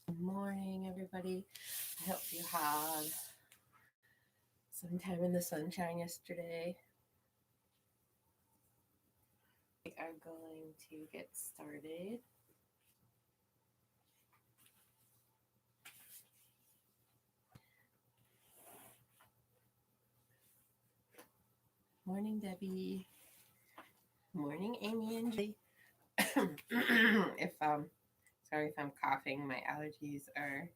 Good morning, everybody. I hope you had some time in the sunshine yesterday. We are going to get started. Morning, Debbie. Morning, Amy and Julie. if sorry if I'm coughing. My allergies are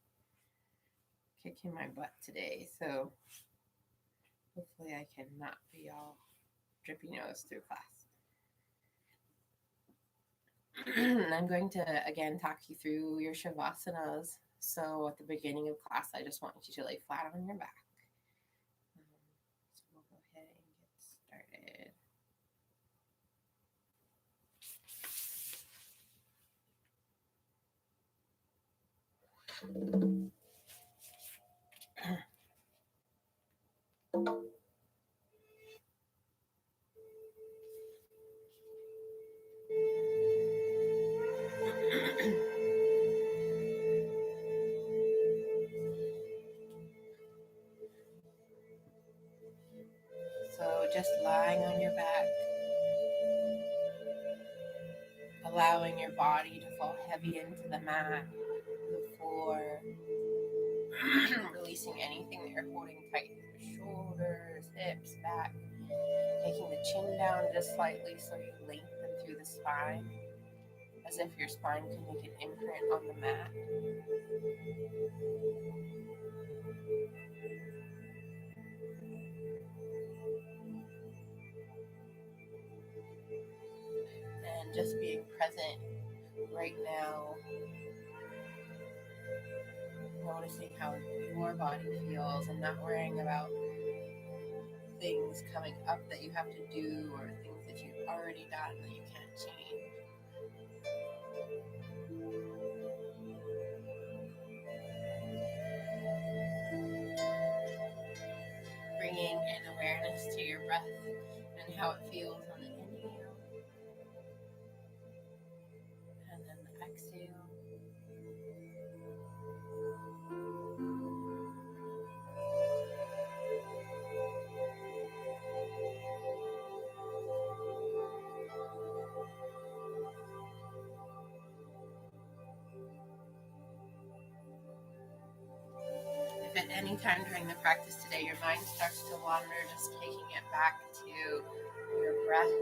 kicking my butt today, so hopefully I cannot be all drippy nose through class. I'm going to again talk you through your Shavasanas. So at the beginning of class, I just want you to lay flat on your back. So we'll go ahead and get started. So just lying on your back, allowing your body to fall heavy into the mat, the floor, releasing anything that you're holding tight, your shoulders, hips, back, taking the chin down just slightly so you lengthen through the spine, as if your spine can make an imprint on the mat. And just being present right now, noticing how your body feels and not worrying about things coming up that you have to do or things that you've already done that you can't change. Bringing in awareness to your breath and how it feels on the inhale and then the exhale. If at any time during the practice today your mind starts to wander, just taking it back to your breath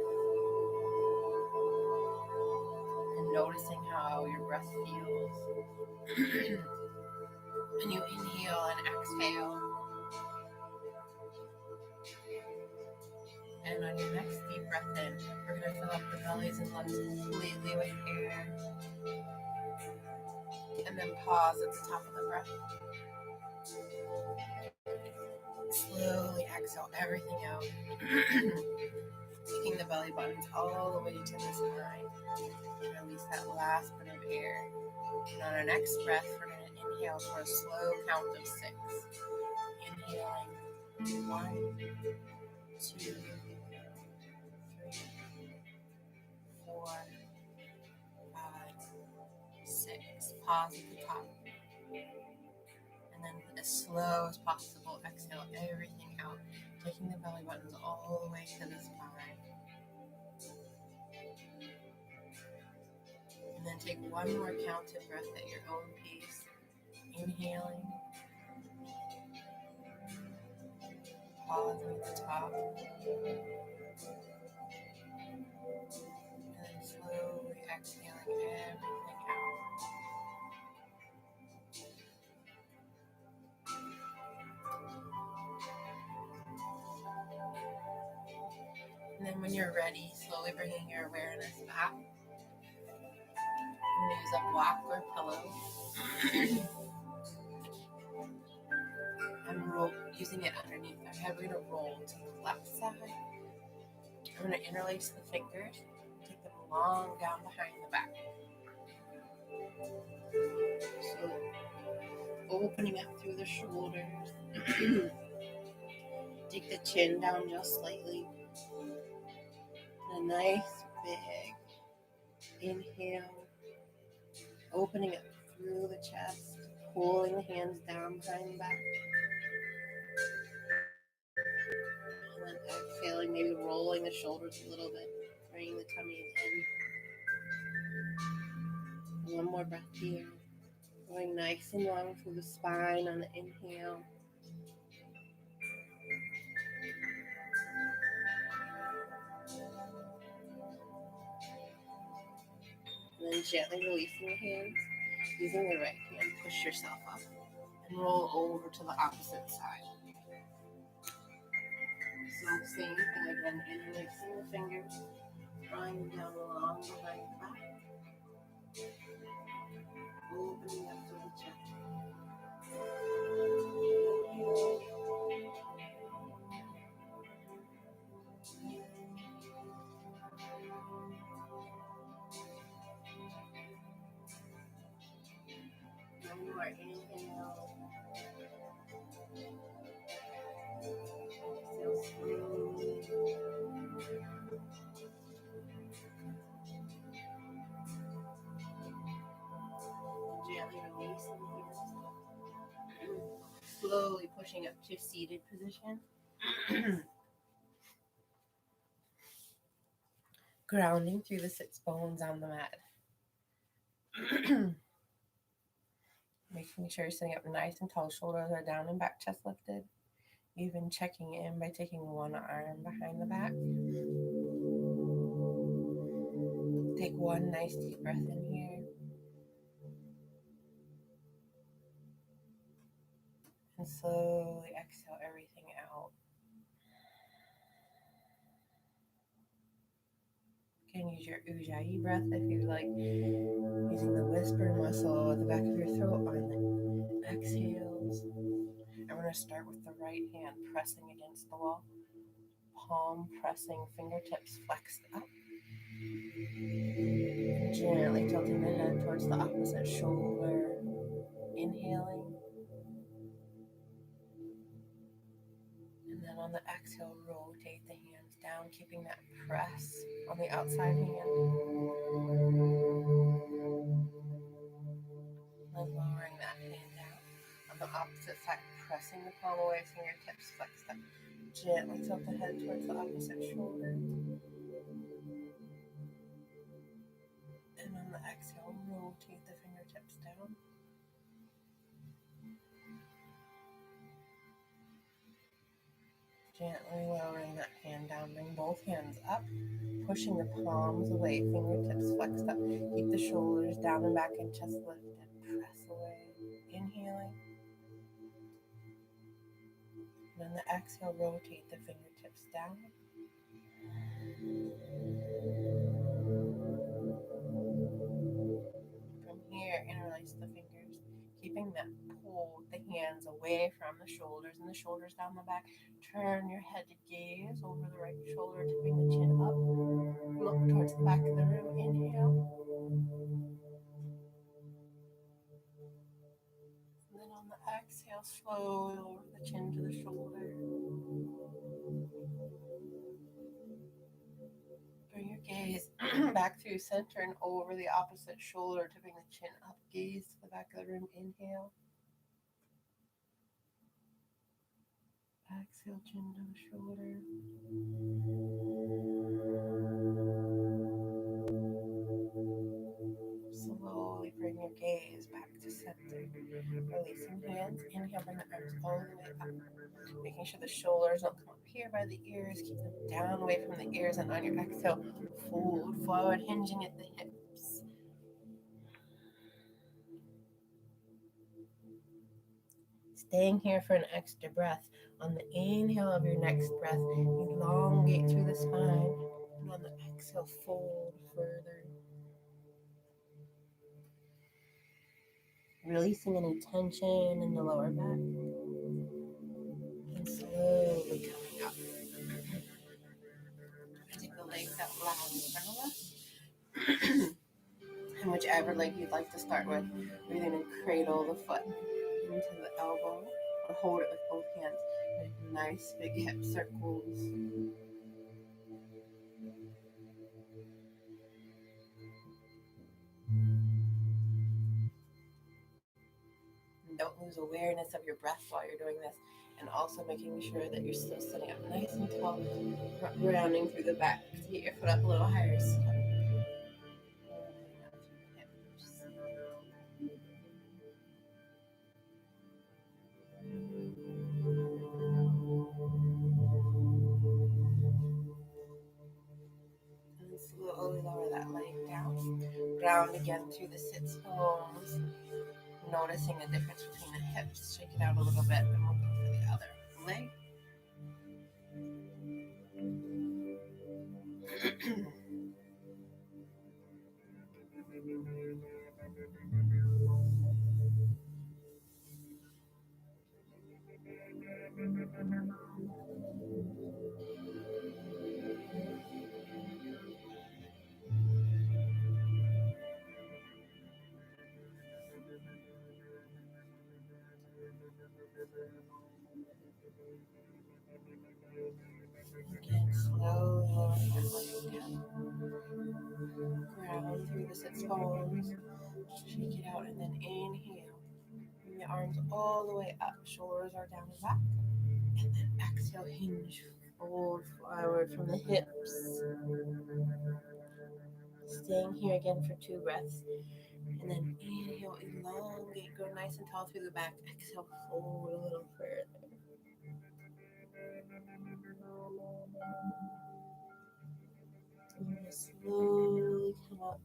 and noticing how your breath feels. When you inhale and exhale, and on your next deep breath in, we're going to fill up the bellies and lungs completely with air, and then pause at the top of the breath. Slowly exhale everything out, taking the belly buttons all the way to the spine. Release that last bit of air. And on our next breath, we're going to inhale for a slow count of 6. Inhaling 1, 2, 3, 4, 5, 6. Pause at the top. And then as slow as possible, exhale everything out, taking the belly buttons all the way to the spine. And then take one more counted breath at your own pace. Inhaling, pausing at the top, and then slowly exhaling everything out. And then when you're ready, slowly bringing your awareness back. I'm going to use a block or pillow. I'm using it underneath our head. We're going to roll to the left side. I'm going to interlace the fingers, take them long down behind the back. So opening up through the shoulders. Take the chin down just slightly. A nice big inhale, opening up through the chest. pulling the hands down behind the back. And then exhaling, maybe rolling the shoulders a little bit, bringing the tummy in. One more breath here. Going nice and long through the spine on the inhale. And then gently releasing the hands. Using the right hand, push yourself up and roll over to the opposite side. So same thing again, interlacing the fingers, drawing down along behind the back, opening up to the chest. One more inhale. Exhale slowly. Gently releasing the hands. Slowly pushing up to seated position. Grounding through the sits bones on the mat. Making sure you're sitting up nice and tall, shoulders are down and back, chest lifted. Even checking in by taking one arm behind the back. Take one nice deep breath in here. And slowly exhale everything out. You can use your Ujjayi breath if you like, using the whisper muscle at the back of your throat on the exhales. I'm going to start with the right hand pressing against the wall, palm pressing, fingertips flexed up. Gently tilting the head towards the opposite shoulder, inhaling. And then on the exhale, rotate the hands down, keeping that press on the outside hand. And lowering that hand down. On the opposite side, pressing the palm away, fingertips flexed up. Gently tilt the head towards the opposite shoulder. And on the exhale, rotate the fingertips down. Gently lowering that hand down, bring both hands up, pushing the palms away, fingertips flexed up. Keep the shoulders down and back and chest lifted. Press away, inhaling. And on the exhale, rotate the fingertips down. From here, interlace the fingers, keeping that pull the hands away from the shoulders and the shoulders down the back. Turn your head to gaze over the right shoulder, tipping the chin up. Look towards the back of the room. Inhale. And then on the exhale, slowly lower the chin to the shoulder. Bring your gaze back through center and over the opposite shoulder, tipping the chin up. Gaze to the back of the room. Inhale. Exhale, chin to the shoulder. Slowly bring your gaze back to center. Releasing hands. Inhale, bring the arms all the way up. Making sure the shoulders don't come up here by the ears. Keep them down away from the ears. And on your exhale, fold forward, hinging at the hips. Staying here for an extra breath. On the inhale of your next breath, elongate through the spine. And on the exhale, fold further. Releasing any tension in the lower back. And slowly coming up. Take the legs out loud in front of us. And whichever leg you'd like to start with, we're going to cradle the foot into the elbow or hold it with both hands. Make nice big hip circles. lose awareness of your breath while you're doing this, and also making sure that you're still sitting up nice and tall, rounding through the back to get your foot up a little higher. So, and slowly lower that leg down. Ground again through the sits bones. Noticing the difference between the hips. Shake it out a little bit, and we'll go for the other leg. Again, slowly lower that leg down. Ground through the sits bones. Shake it out, and then inhale. Bring the arms all the way up. Shoulders are down and back. And then exhale, hinge. Fold forward from the hips. Staying here again for 2 breaths. And then inhale, elongate, go nice and tall through the back. Exhale, fold a little further. And then slowly come up.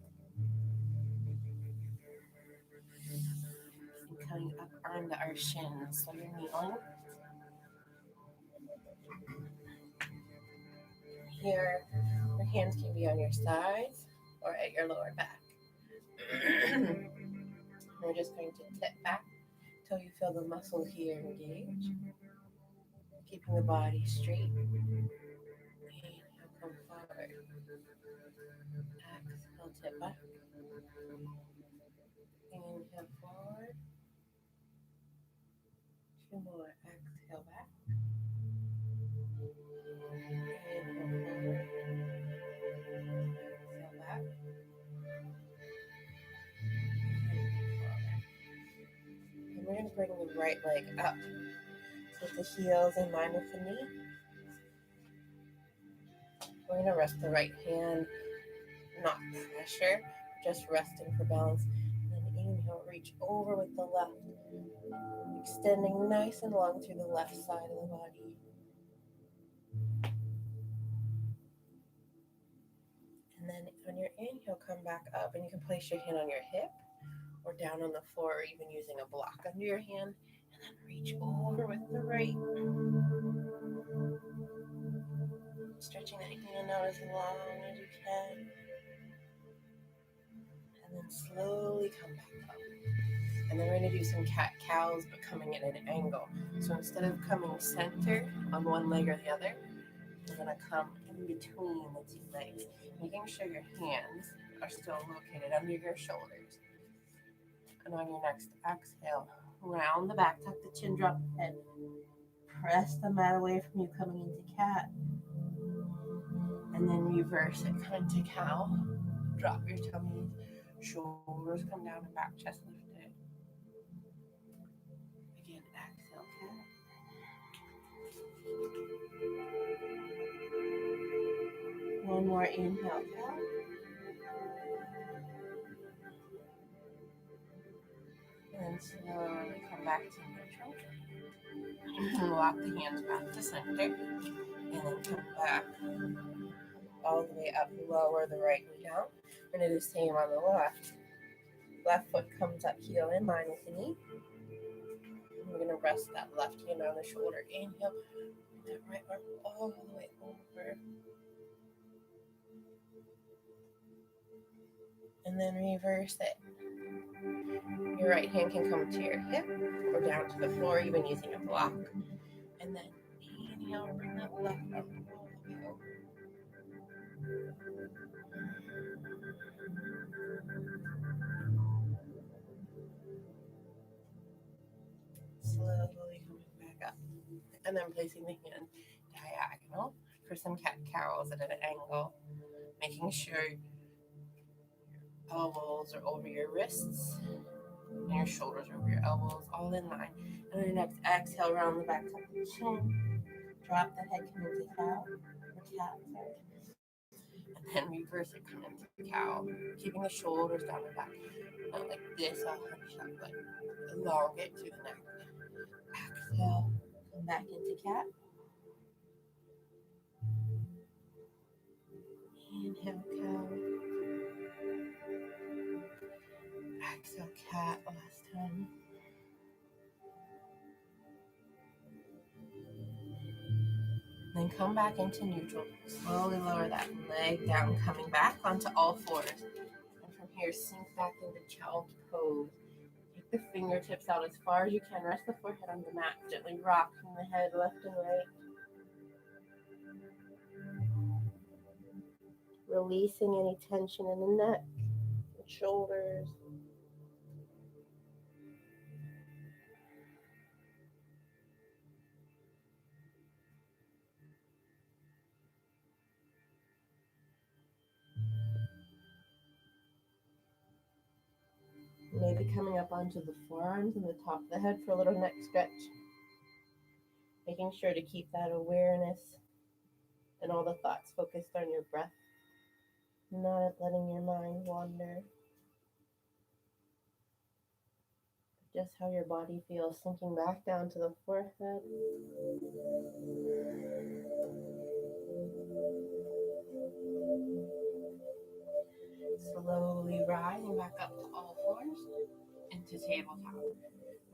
And coming up onto our shins. So you're kneeling. Here, your hands can be on your sides or at your lower back. We're just going to tip back till you feel the muscle here engage. Keeping the body straight. Inhale, come forward. Exhale, tip back. Inhale forward. 2 more. Exhale back. Inhale forward. Exhale back. And we're going to bring the right leg up with the heels in line with the knee. We're going to rest the right hand, not pressure, just resting for balance. And then inhale, reach over with the left, extending nice and long through the left side of the body. And then on your inhale, come back up, and you can place your hand on your hip or down on the floor, or even using a block under your hand, and then reach over with the right. Stretching that hand out as long as you can. And then slowly come back up. And then we're going to do some cat-cows, but coming at an angle. So instead of coming center on one leg or the other, you're going to come in between the 2 legs, making sure your hands are still located under your shoulders. And on your next exhale, round the back, tuck the chin, drop the head. Press the mat away from you coming into cat. And then reverse it, come into cow. Drop your tummy, shoulders come down and back, chest lifted. Again, exhale, cat. One more inhale, cat. And slowly come back to neutral. And walk the hands back to center. And then come back all the way up, lower the right knee down. We're going to do the same on the left. Left foot comes up, heel in line with the knee. And we're going to rest that left hand on the shoulder. Inhale, that right arm all the way over. And then reverse it. Your right hand can come to your hip or down to the floor, even using a block. And then inhale, bring that left arm all the way over. Slowly coming back up. And then placing the hand diagonal for some cat-cows at an angle. Making sure your elbows are over your wrists. And your shoulders over your elbows, all in line. And then next, exhale, round the back, tuck the chin. Drop the head, come into cow, or cat, sorry. And then reverse it, come into cow. Keeping the shoulders down the back. Not like this, I'll hunch up, but elongate through the neck. Exhale, come back into cat. Inhale, cow. Exhale, cat, last time. Then come back into neutral. Slowly lower that leg down, coming back onto all fours. And from here, sink back into child's pose. Take the fingertips out as far as you can. Rest the forehead on the mat. Gently rocking the head left and right. Releasing any tension in the neck and shoulders. Maybe coming up onto the forearms and the top of the head for a little neck stretch. Making sure to keep that awareness and all the thoughts focused on your breath. Not letting your mind wander. Just how your body feels, sinking back down to the forehead. Slowly rising back up to all fours into tabletop.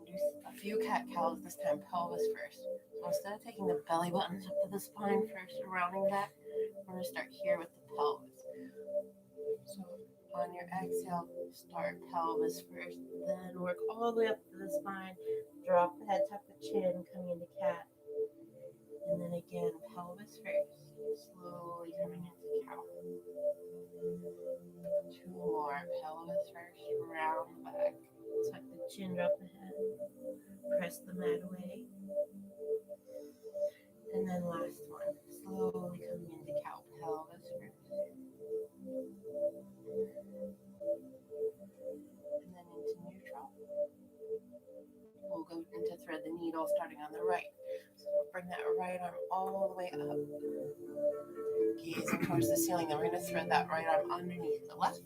Do a few cat cows this time, pelvis first. So instead of taking the belly buttons up to the spine first and rounding back, we're going to start here with the pelvis. So on your exhale, start pelvis first, then work all the way up to the spine. Drop the head, tuck the chin, coming into cat. And then again, pelvis first, slowly coming into cow. Two more, pelvis first, round the back. Tuck the chin, drop the head, press the mat away. And then last one, slowly coming into cow, pelvis first. And then into neutral. We'll go into thread the needle starting on the right. So bring that right arm all the way up. Gazing towards the ceiling. Then we're going to thread that right arm underneath the left.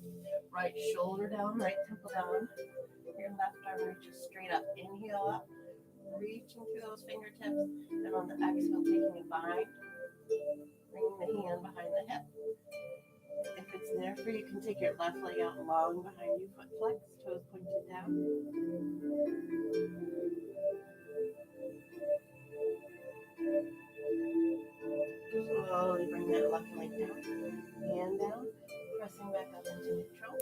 Right shoulder down, right temple down. Your left arm reaches straight up. Inhale up. Reaching through those fingertips. And on the exhale, taking a bind. Bringing the hand behind the hip. If it's there for you, you can take your left leg out long behind you, foot flex, toes pointed down. Slowly bring that left leg down, hand down, pressing back up into neutral.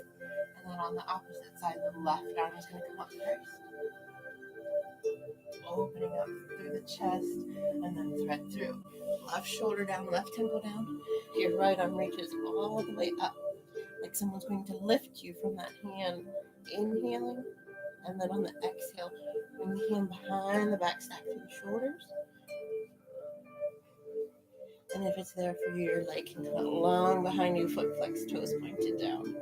And then on the opposite side, the left arm is going to come up first. Opening up through the chest, and then thread through. Left shoulder down, left temple down. Your right arm reaches all the way up, like someone's going to lift you from that hand. Inhaling, and then on the exhale, bring the hand behind the back, stack through the shoulders. And if it's there for you, your leg can come out long behind you, foot flex, toes pointed down.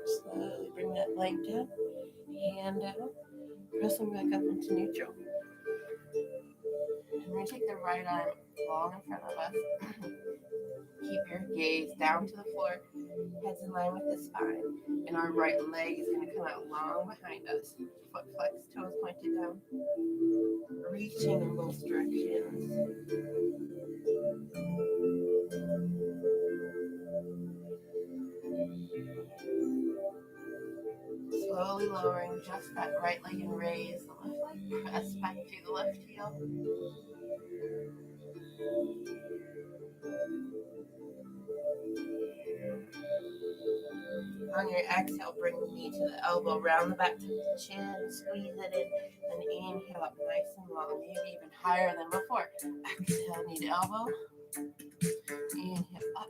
Slowly bring that leg down, hand down, pressing back up into neutral. And we take the right arm long in front of us. Keep your gaze down to the floor, heads in line with the spine. And our right leg is going to come out long behind us. Foot flex, toes pointed down. Reaching in both directions. Slowly lowering just that right leg and raise the left leg. Press back through the left heel. On your exhale, bring the knee to the elbow, round the back to the chin, squeeze it in, and inhale up nice and long, maybe even higher than before. Exhale, knee to elbow. Inhale up.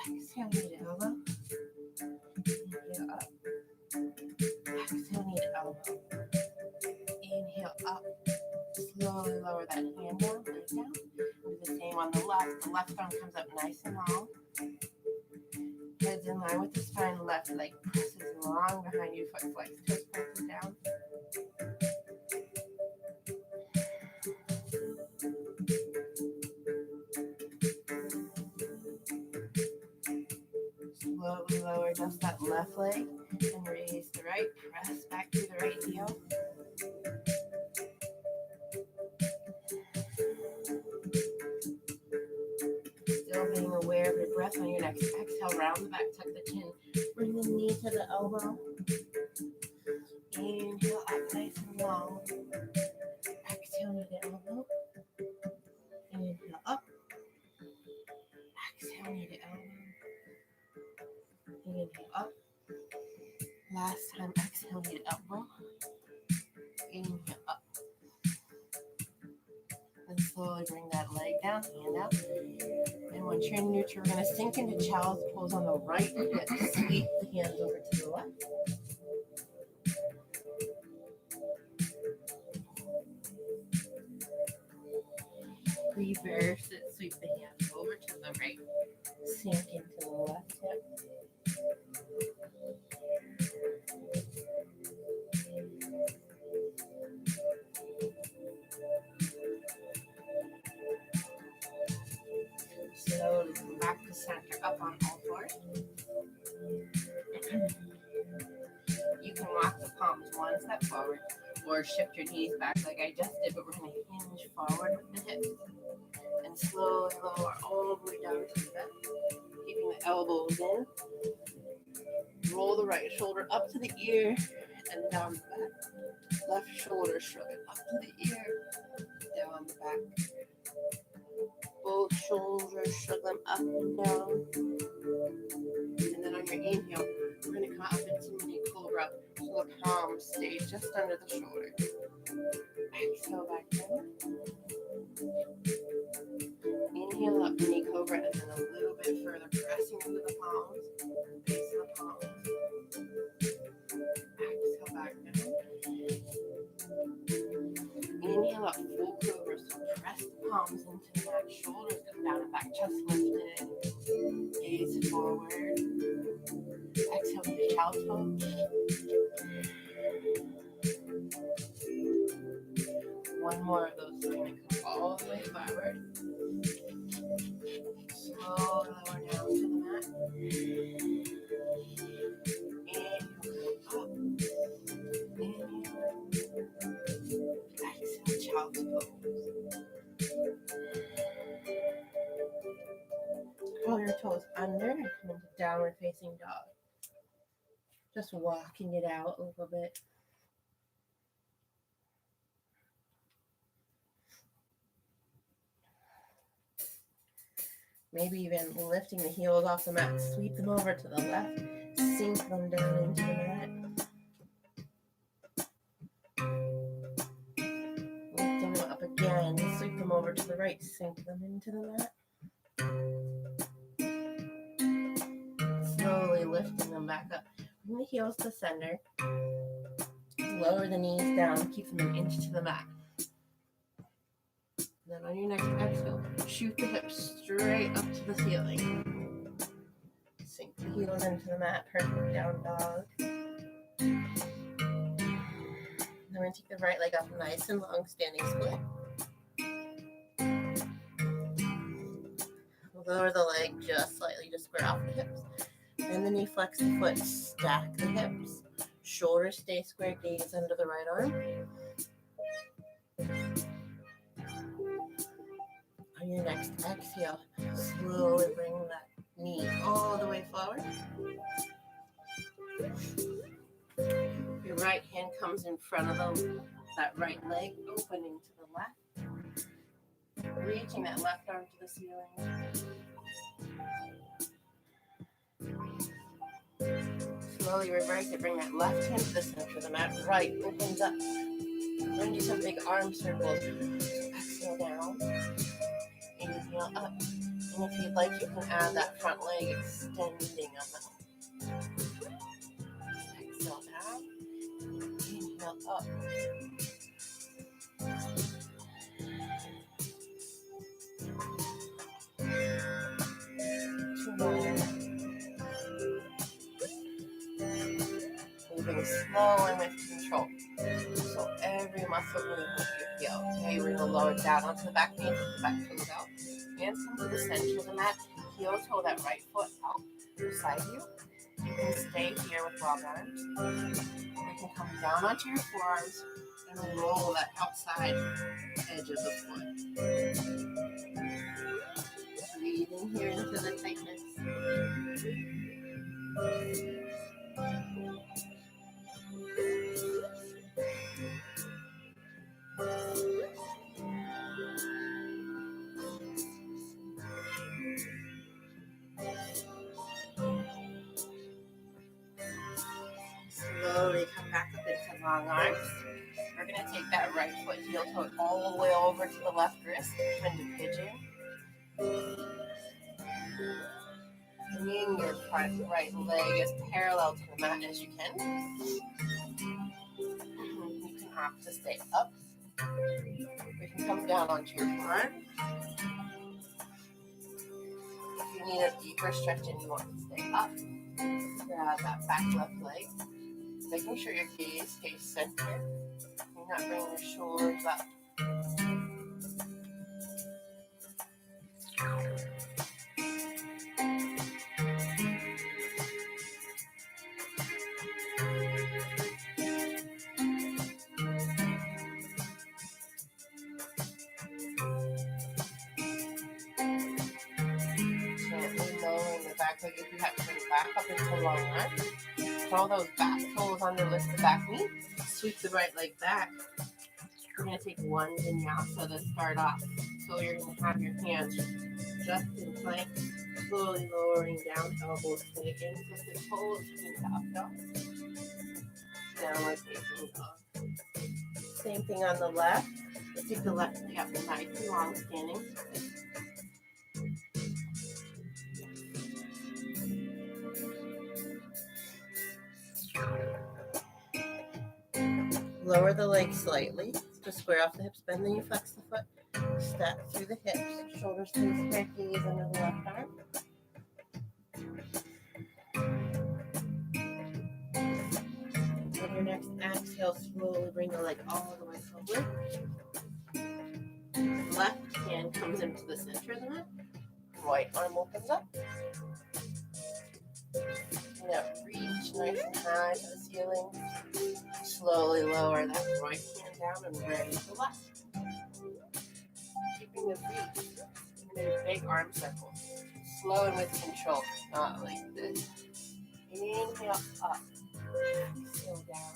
Exhale, knee to elbow. Inhale up. Exhale, knee to elbow. Inhale up. Slowly lower that hand down, leg down, into the same on the left. The left arm comes up nice and long. Head's in line with the spine. Left leg presses long behind you. Foot flex. Toes pointed down. Slowly lower just that left leg and raise the right. Press back through the right heel. Still being aware of your breath on your next exhale. Round the back, tuck the chin. Bring the knee to the elbow. Inhale up nice and long. Exhale to the elbow. Inhale up. Exhale to the elbow. Inhale up. Last time, exhale to the elbow. Inhale up. And slowly bring that leg down, hand out. And once you're neutral, we're going to sink into child's pose on the right hip. Sweep the hands over to the left. Reverse it. Sweep the hands over to the right. Sink into the left hip. Slowly come back to center, up on all fours. You can walk the palms one step forward or shift your knees back like I just did, but we're going to hinge forward with the hips and slowly lower all the way down to the bed, keeping the elbows in. Roll the right shoulder up to the ear and down the back. Left shoulder shrugging up to the ear, down the back. Both shoulders shrug them up and down. And then on your inhale, we're going to come up into mini cobra. So the palms stay just under the shoulder. Exhale back down. Inhale up, mini cobra, and then a little bit further, pressing into the palms, base of the palms. Exhale back down. Inhale up, full cobra, so press the palms into the mat, shoulders come down and back, chest lifted, gaze forward. Exhale to child's pose. One more of those, so we're going to come all the way forward. Slowly lower down to the mat. Inhale, up. Inhale. Exhale, child's pose. Curl your toes under and come into downward facing dog. Just walking it out a little bit. Maybe even lifting the heels off the mat, sweep them over to the left, sink them down into the mat. Lift them up again, sweep them over to the right, sink them into the mat. Slowly lifting them back up. Bring the heels to center. Lower the knees down, keep them an inch to the mat. Then on your next exhale, shoot the hips straight up to the ceiling. Sink the heels into the mat, perfect down dog. Then we're going to take the right leg up nice and long, standing split. Lower the leg just slightly to square off the hips. And then you flex the foot, stack the hips. Shoulders stay square, gaze under the right arm. On your next exhale, slowly bring that knee all the way forward. Your right hand comes in front of that right leg, opening to the left. Reaching that left arm to the ceiling. Slowly reverse it, bring that left hand to the center of the mat. Right opens up. We're going to do some big arm circles. Exhale down. Inhale up. And if you'd like, you can add that front leg extending on the exhale down. Inhale up. slow and with control. So every muscle movement you feel. Okay, we're going to lower down onto the back knee, put the back toes out. Hands come to the center of the mat. Heel toe that right foot out beside you. You can stay here with long arms. You can come down onto your forearms and roll that outside edge of the foot. Breathing here into the tightness. Slowly come back up into long arms. We're going to take that right foot, heel toe all the way over to the left wrist, into pigeon. Bring your front right leg as parallel to the mat as you can. You can opt to stay up. We can come down onto your forearm. If you need a deeper stretch and you want to stay up, grab that back left leg. Making sure your gaze stays centered. You're not bringing your shoulders up. Gently lowering the back leg if you have to bring it back up into long arms. Curl those back toes under, lift the back knee. Sweep the right leg back. We're going to take one vinyasa to start off. So you're going to have your hands just in plank, slowly lowering down, elbows taken, with the toes to the up dog. Downward facing dog. Same thing on the left. Let's take the left knee up nice and long standing. Lower the leg slightly to square off the hips, bend, then you flex the foot, step through the hips, shoulders to straight, gaze under the left arm. On your next exhale, slowly bring the leg all the way forward. Left hand comes into the center of the mat. Right arm opens up. Now reach nice and high to the ceiling. Slowly lower that right hand down and raise the left. Keeping the feet in a big arm circle. Slow and with control, not like this. Inhale up. Exhale down.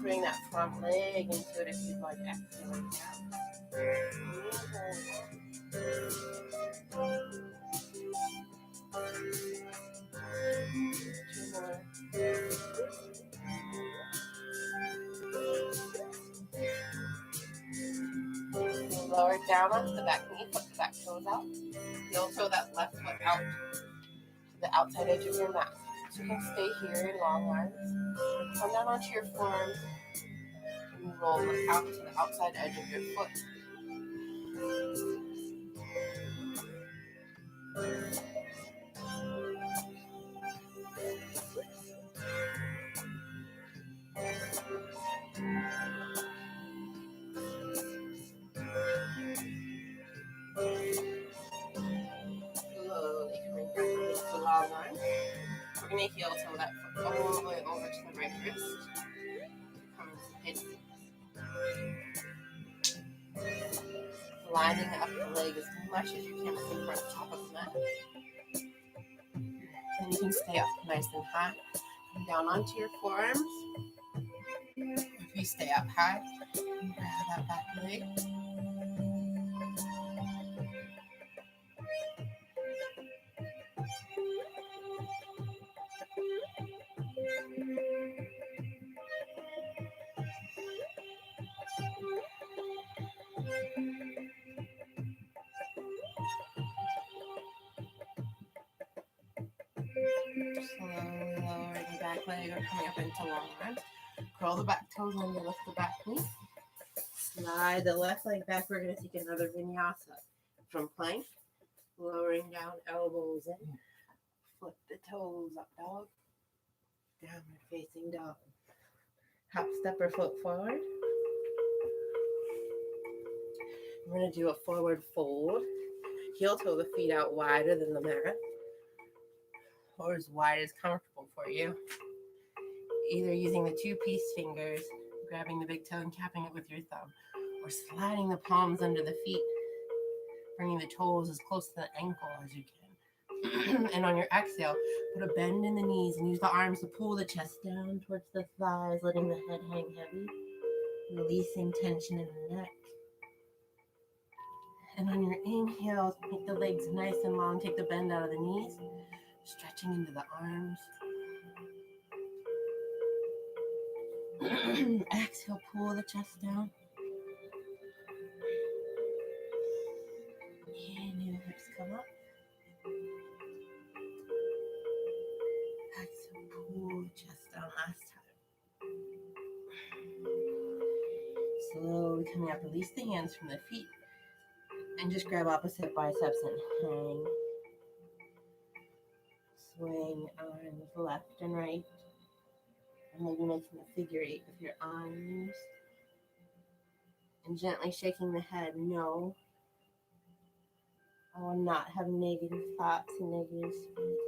Bring that front leg into it if you'd like. Exhaling down. Two more. Lower down onto the back knee, put the back toes out. Heel toe that left foot out to the outside edge of your mat. So you can stay here in long arms. Come down onto your forearms and roll out to the outside edge of your foot. Slowly coming back into the long arm. We're going to heel toe that foot all the way over to the right wrist. Come into pigeon. Lining up the leg as much as you can with the front top of the mat. And you can stay up nice and high. Come down onto your forearms. If you stay up high, grab that back leg. Slowly lowering the back leg or coming up into long arms. Curl the back toes under, lift the back knee. Slide the left leg back. We're going to take another vinyasa from plank. Lowering down, elbows in. Flip the toes up, dog. Downward facing dog. Hop, step, or float forward. We're going to do a forward fold. Heel toe the feet out wider than the mat, or as wide as comfortable for you. Either using the two-piece fingers, grabbing the big toe and capping it with your thumb, or sliding the palms under the feet, bringing the toes as close to the ankle as you can. And on your exhale, put a bend in the knees and use the arms to pull the chest down towards the thighs, letting the head hang heavy, releasing tension in the neck. And on your inhale, make the legs nice and long. Take the bend out of the knees, stretching into the arms. Exhale, pull the chest down. Inhale, hips come up. Exhale, pull the chest down last time. Slowly coming up, release the hands from the feet. And just grab opposite biceps and hang. Swing arms left and right. And maybe making a figure eight with your arms. And gently shaking the head, no. I will not have negative thoughts and negative speech.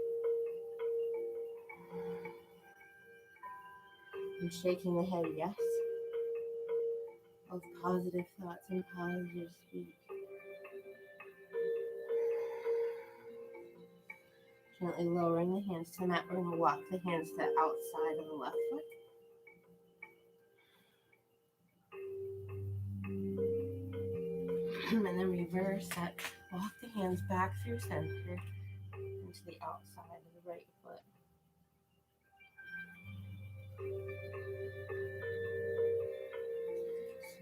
And shaking the head, yes. Of positive thoughts and positive speech. Gently lowering the hands to the mat. We're going to walk the hands to the outside of the left foot. And then reverse that. Walk the hands back through center into the outside of the right foot.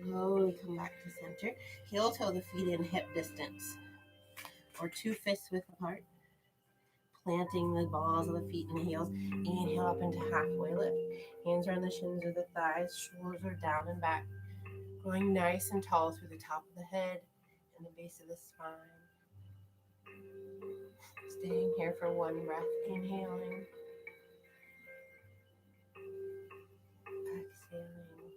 Slowly come back to center. Heel toe the feet in hip distance, or 2 fists width apart. Planting the balls of the feet in the heels. Inhale up into halfway lift. Hands are on the shins or the thighs. Shoulders are down and back. Going nice and tall through the top of the head and the base of the spine. Staying here for 1 breath. Inhaling. Exhaling.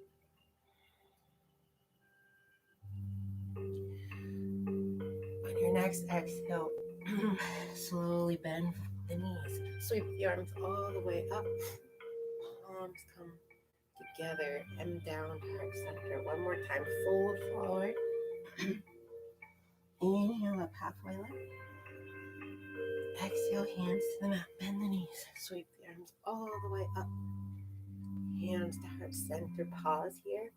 On your next exhale, slowly bend the knees. Sweep the arms all the way up. Palms come together and down to heart center. One more time. Fold forward. Inhale up halfway lift. Exhale, hands to the mat. Bend the knees. Sweep the arms all the way up. Hands to heart center. Pause here.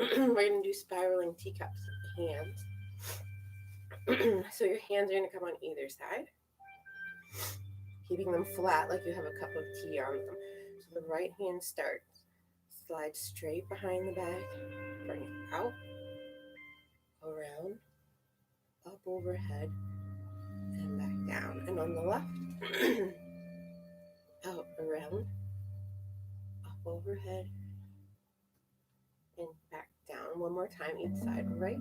We're going to do spiraling teacups with the hands. So your hands are going to come on either side, keeping them flat like you have a cup of tea on them. So the right hand starts. Slide straight behind the back. Bring it out, around, up overhead, and back down. And on the left, out, around, up overhead, and back down. One more time, each side. Right,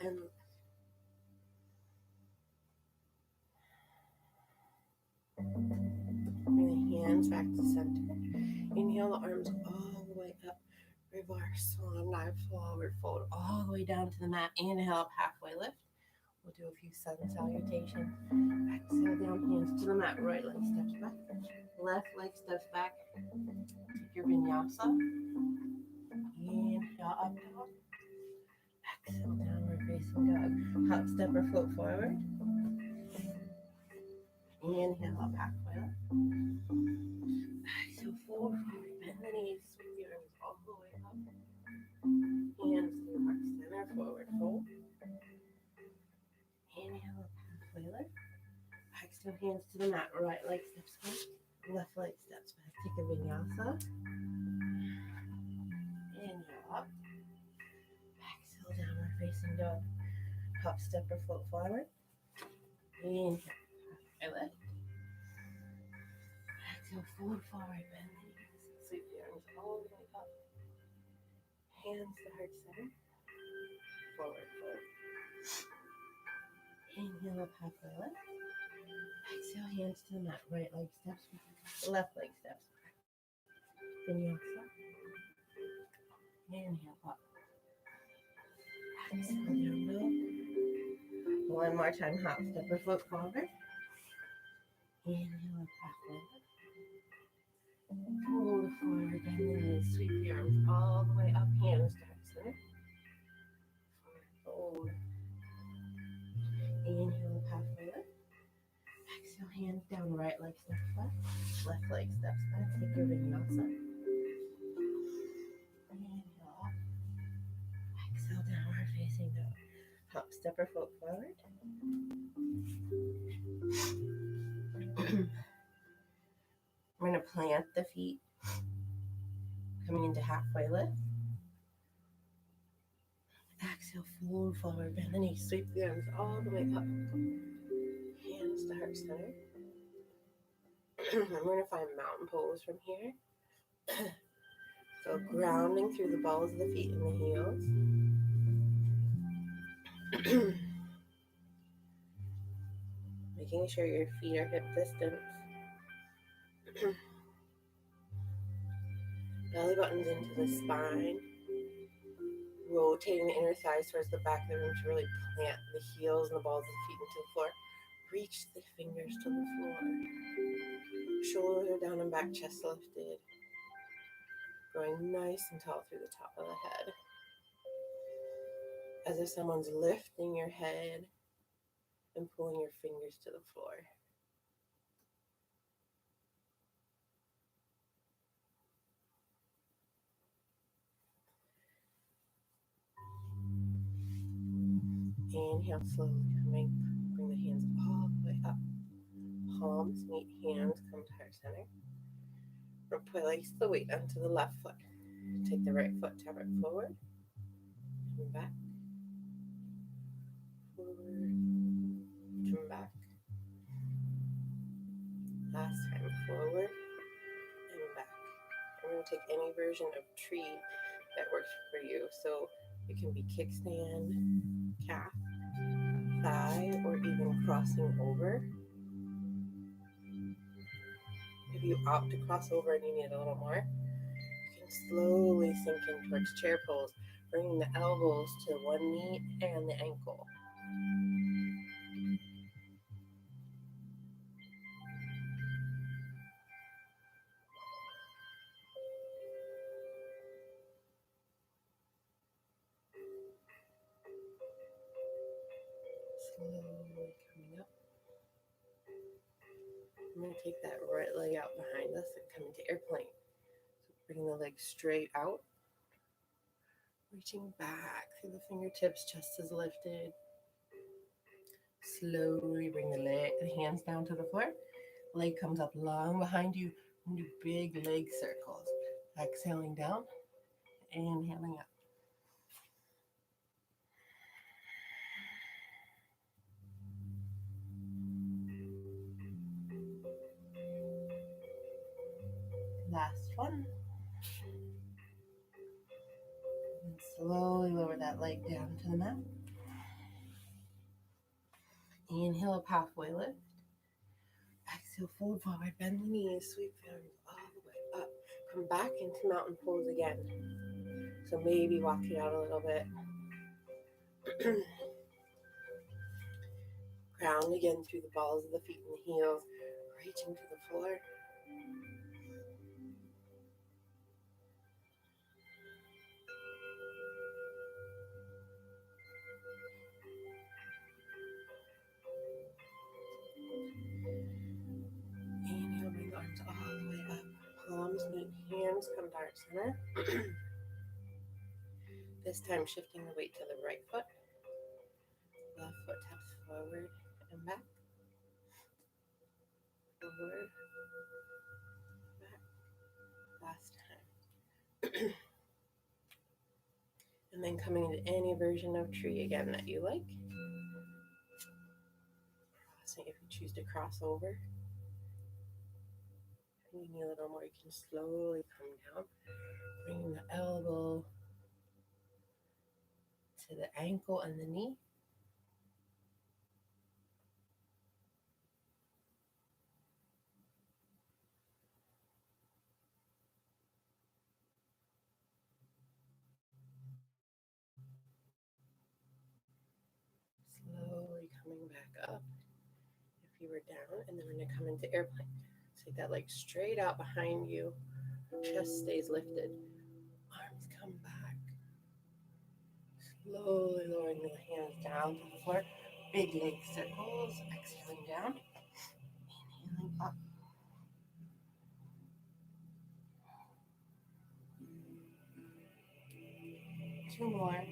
and left. Bring the hands back to center. Inhale the arms all the way up. Reverse swan dive forward fold all the way down to the mat. Inhale up halfway lift. We'll do a few sun salutations. Exhale down, hands to the mat. Right leg steps back. Left leg steps back. Take your vinyasa. Inhale up dog. Exhale downward facing dog. Hop, step, or float forward. Inhale up halfway lift. Exhale forward. Bend the knees. Sweep the arms all the way up. Hands to the heart center. Forward fold. Inhale up halfway lift. Exhale, hands to the mat. Right leg steps back. Left leg steps back. Take a vinyasa. Inhale up. Exhale, downward facing dog. Hop, step, or float forward. Inhale. Halfway lift. Exhale, fold forward. Bend the knees. Sweep the arms all the way up. Hands to heart center. Forward fold. Inhale up halfway lift. Exhale, hands to the mat. Right leg steps back. Left leg steps back. Vinyasa. Inhale up. Exhale down low. One more time. Hop, step or foot forward. Inhale up halfway lift. Pull forward, bend the knees, sweep your arms all the way up, hands to heart center. Forward, fold. Inhale up halfway lift. Exhale, hands down, right leg steps back, left leg steps back. Take your vinyasa. Inhale up. Exhale, downward facing dog. Hop, step or foot forward. We're going to plant the feet, coming into halfway lift. Exhale, fold forward, bend the knees, sweep the arms all the way up. Hands to heart center. I'm going to find mountain pose from here. So grounding through the balls of the feet and the heels. Making sure your feet are hip distance. Belly buttons into the spine. Rotating the inner thighs towards the back of the room to really plant the heels and the balls of the feet into the floor. Reach the fingers to the floor. Shoulders are down and back, chest lifted. Growing nice and tall through the top of the head. As if someone's lifting your head and pulling your fingers to the floor. Inhale, slowly coming. Bring the hands all the way up. Palms meet hands, come to heart center. Place the weight onto the left foot. Take the right foot, tap it forward. Come back. Forward. Come back. Last time, forward and back. I'm going to take any version of tree that works for you. So it can be kickstand, calf, thigh, or even crossing over. If you opt to cross over and you need a little more, you can slowly sink in towards chair pose, bringing the elbows to one knee and the ankle. Slowly coming up. I'm going to take that right leg out behind us and come into airplane. So bring the leg straight out. Reaching back through the fingertips, chest is lifted. Slowly bring the hands down to the floor. Leg comes up long behind you. And do big leg circles. Exhaling down, inhaling up. Last one. And slowly lower that leg down to the mat. Inhale up, halfway lift. Exhale, fold forward, bend the knees, sweep the arms all the way up. Come back into mountain pose again. So maybe walk it out a little bit. Ground again through the balls of the feet and the heels, reaching to the floor. Inhale, bring the arms all the way up. Palms meet hands, come to heart center. This time shifting the weight to the right foot. Left foot taps forward and back. Forward, back. Last time. And then coming into any version of tree again that you like. Crossing if you choose to cross over. If you need a little more, you can slowly come down. Bringing the elbow to the ankle and the knee. up if you were down, and then we're gonna come into airplane. Take that leg straight out behind you. Chest stays lifted. Arms come back. Slowly lowering the hands down to the floor. Big leg circles. Exhaling down. Inhaling up. Two more.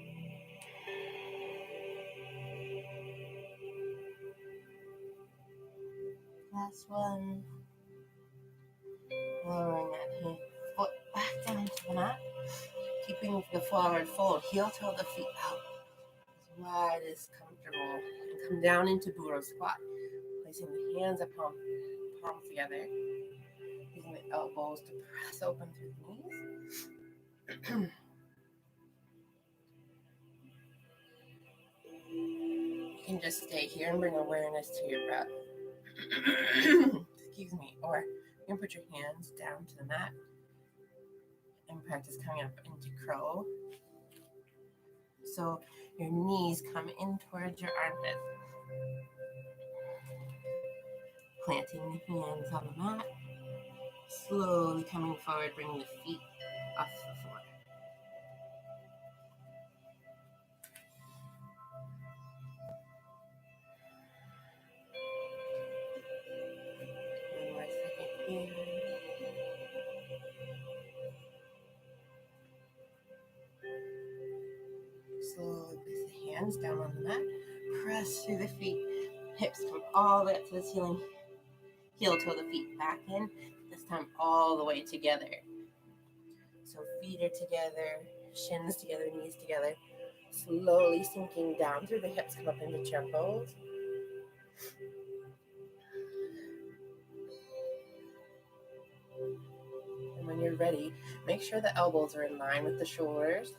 Last one. Lowering that foot back down to the mat. Keeping the forward fold. Heel toe the feet out as wide as comfortable. And come down into Burro squat. Placing the hands upon palms together. Using the elbows to press open through the knees. You can just stay here and bring awareness to your breath. Excuse me. Or you can put your hands down to the mat and practice coming up into crow. So your knees come in towards your armpit. Planting the hands on the mat. Slowly coming forward, bringing the feet off the floor. One more second here. Slowly place the hands down on the mat. Press through the feet. Hips come all the way up to the ceiling. Heel toe the feet back in. This time all the way together. So feet are together, shins together, knees together. Slowly sinking down through the hips, come up into chair pose. And when you're ready, make sure the elbows are in line with the shoulders.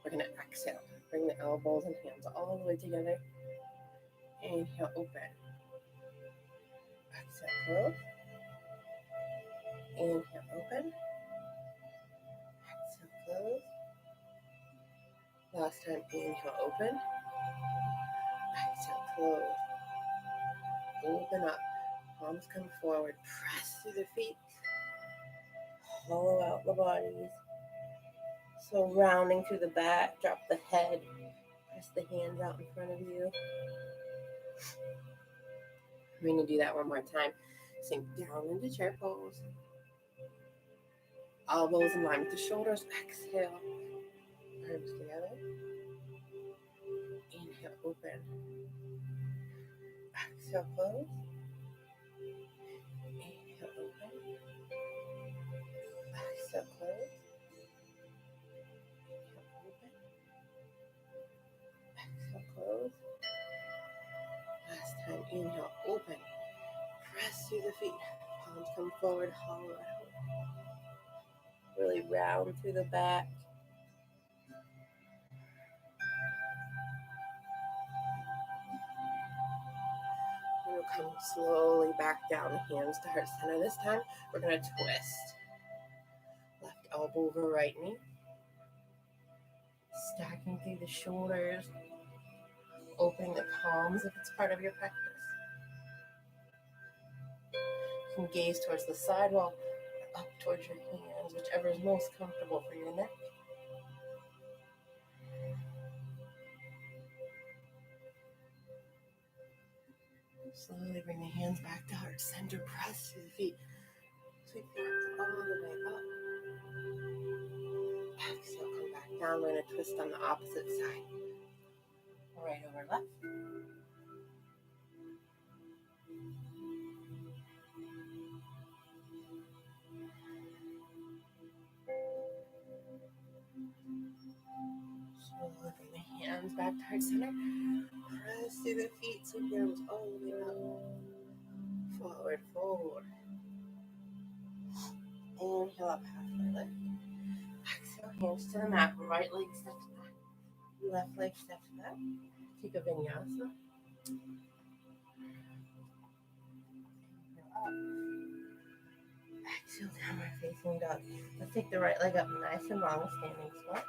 We're going to exhale. Bring the elbows and hands all the way together. Inhale, open. Exhale, close. Inhale, open. Exhale, close. Last time, inhale, open. Exhale, close. Open up. Palms come forward. Press through the feet. Hollow out the bodies. So rounding through the back, drop the head. Press the hands out in front of you. We're going to do that one more time. Sink down into chair pose. Elbows in line with the shoulders. Exhale. Arms together. Inhale, open. Exhale, close. Inhale, open. Exhale, close. Inhale, open. Exhale, close. Last time, inhale, open. Press through the feet. Palms come forward, hollow out. Really round through the back. And we'll come slowly back down, hands to heart center. This time, we're going to twist. Left elbow over right knee. Stacking through the shoulders. Opening the palms if it's part of your practice. You can gaze towards the sidewall, or up towards your hands, whichever is most comfortable for your neck. Slowly bring the hands back to heart center. Press through the feet. Sweep the arms all the way up. Exhale, come back down. We're going to twist on the opposite side. Right over left. Slowly bring the hands back to heart center. Press through the feet. Sweep the arms all the way up. Forward, forward. Inhale up, halfway lift. Exhale, hands to the mat. Right leg steps back. Left leg steps back. Take a vinyasa. Up. Exhale, downward facing dog. Let's take the right leg up nice and long, standing squat.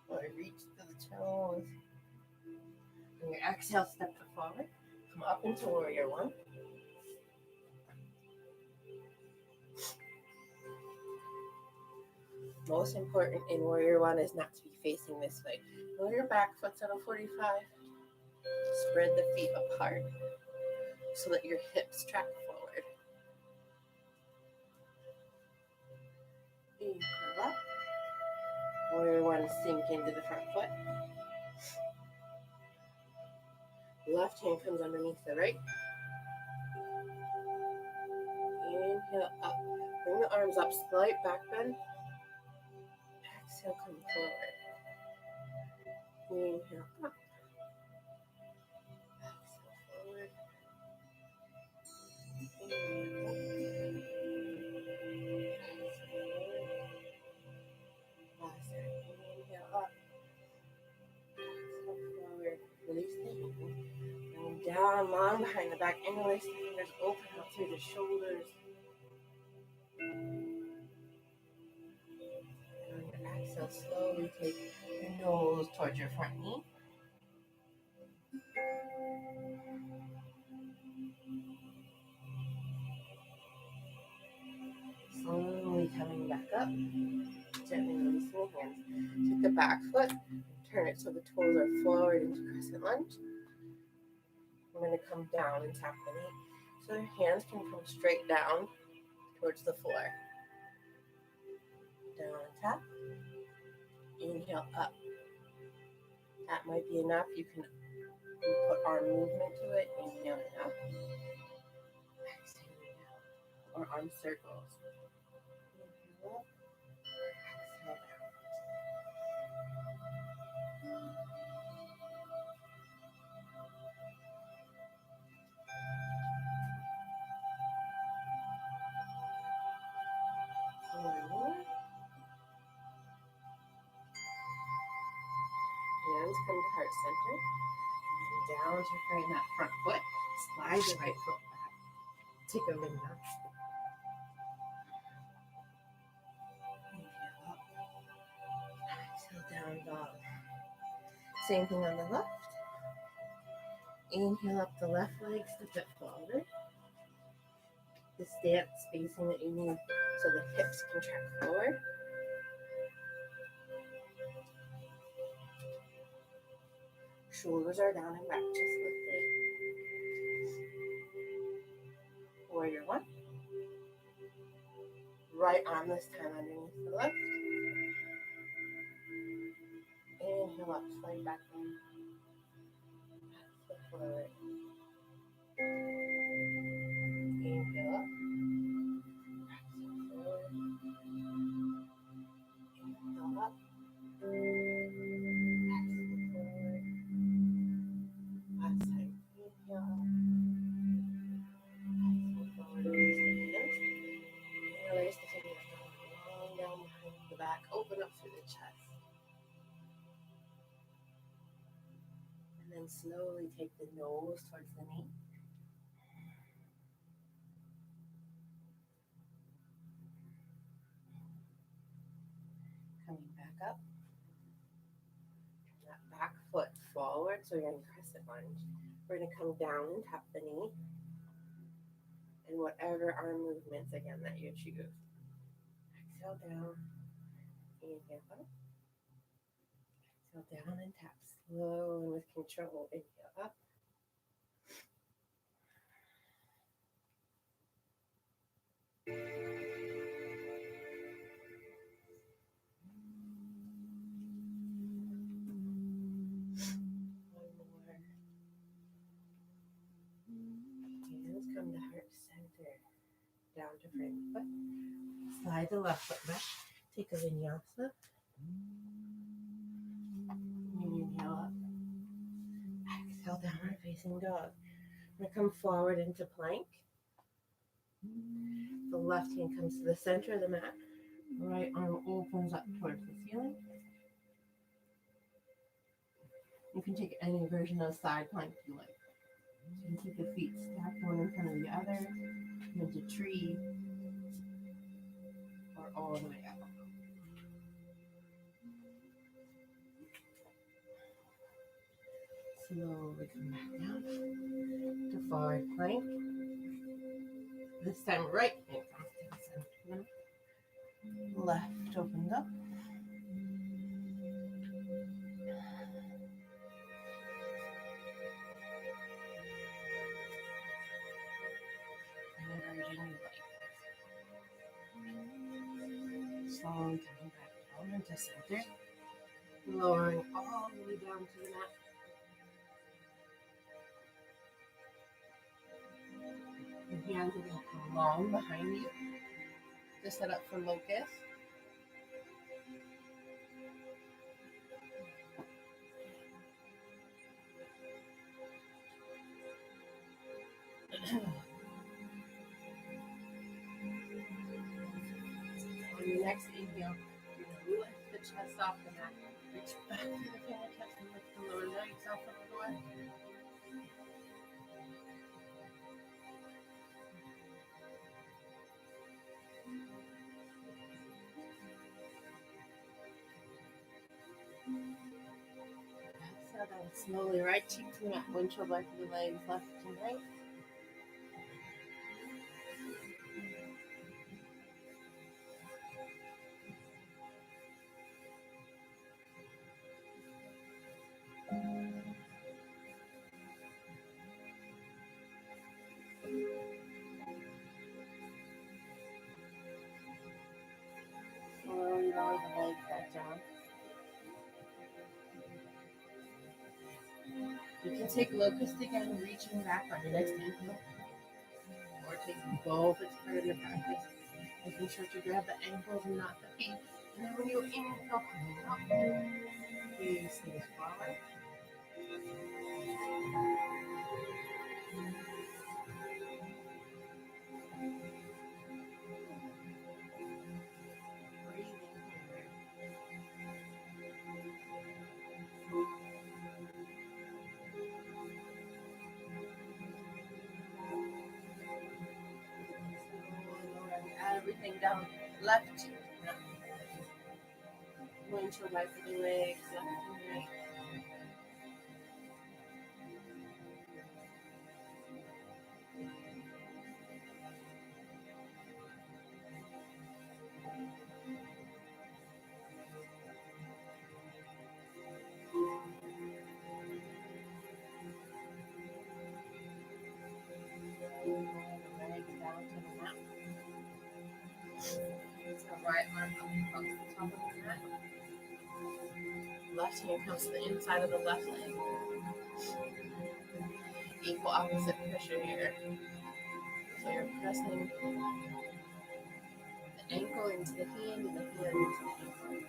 Or reach to the toes. On your exhale, step it forward. Come up into warrior one. Most important in warrior one is not to be facing this way. Move your back foot's at a 45. Spread the feet apart so that your hips track forward. Inhale up. Warrior one, sink into the front foot. Left hand comes underneath the right. Inhale up. Bring the arms up, slight back bend. Exhale, come forward. Inhale up. Exhale forward. Inhale up. Last time. Inhale up. Exhale forward. Release the hand. Bring them down, long behind the back. Interlace the fingers, open up through the shoulders. And on your exhale, slowly take your nose towards your front knee. Slowly coming back up. Gently releasing the hands. Take the back foot, turn it so the toes are forward into crescent lunge. I'm going to come down and tap the knee. So your hands can come straight down towards the floor. Down and tap. Inhale up. That might be enough. You can put arm movement to it. Inhale up. Exhale down. Or arm circles. Inhale up. Exhale down. One more. Hands come to heart center. And then down to frame that front foot. Slide the right foot back. Take a vinyasa. Inhale up. Exhale down dog. Same thing on the left. Inhale up the left leg, step it forward. The stance spacing that you need so the hips can track forward. Shoulders are down and back, just lifted. Warrior one. Right arm this time underneath the left. Inhale up, slide back down. Flip forward. Inhale up. Exhale forward. Inhale up. Exhale forward. Last time. Inhale up. Exhale forward. Release the hands. Interlace the fingers long down behind the back. Open up through the chest. And then slowly take the nose towards the knee. Coming back up. Turn that back foot forward so you're in crescent lunge. We're going to come down and tap the knee. And whatever arm movements again that you choose. Exhale down. Inhale up. Exhale down and tap slow and with control. Inhale up. One more. Hands come to heart center. Down to frame foot. Slide the left foot back. Take a vinyasa. Inhale up. Exhale, downward facing dog. I'm going to come forward into plank. The left hand comes to the center of the mat. Right arm opens up towards the ceiling. You can take any version of side plank you like. So you can keep the feet stacked one in front of the other, into tree, or all the way up. Slowly come back down to forward plank. This time right hand comes to the center. Left opens up. Whatever version you like. Slowly coming back down into center. Lowering all the way down to the mat. The hands will walk long behind you to set up for locust. On your next inhale, you're going to lift the chest off the mat. Reach back to the fingertips and lift the lower legs off of the floor. Exhale down slowly, right cheek to the mat, windshield wiper the legs left and right. Slowly lower the legs back down. You can take locust again, reaching back on your next inhale, or taking both as part of your practice. Making sure to grab the ankles and not the feet. And then when you inhale, coming up, please stay forward. Breathing here. Lowering everything down. Left cheek. Windshield wiper the legs, left and right. Legs down to the mat. The right arm up across the top of the mat. Left hand comes to the inside of the left leg. Equal opposite pressure here. So you're pressing the ankle into the hand and the hand into the ankle.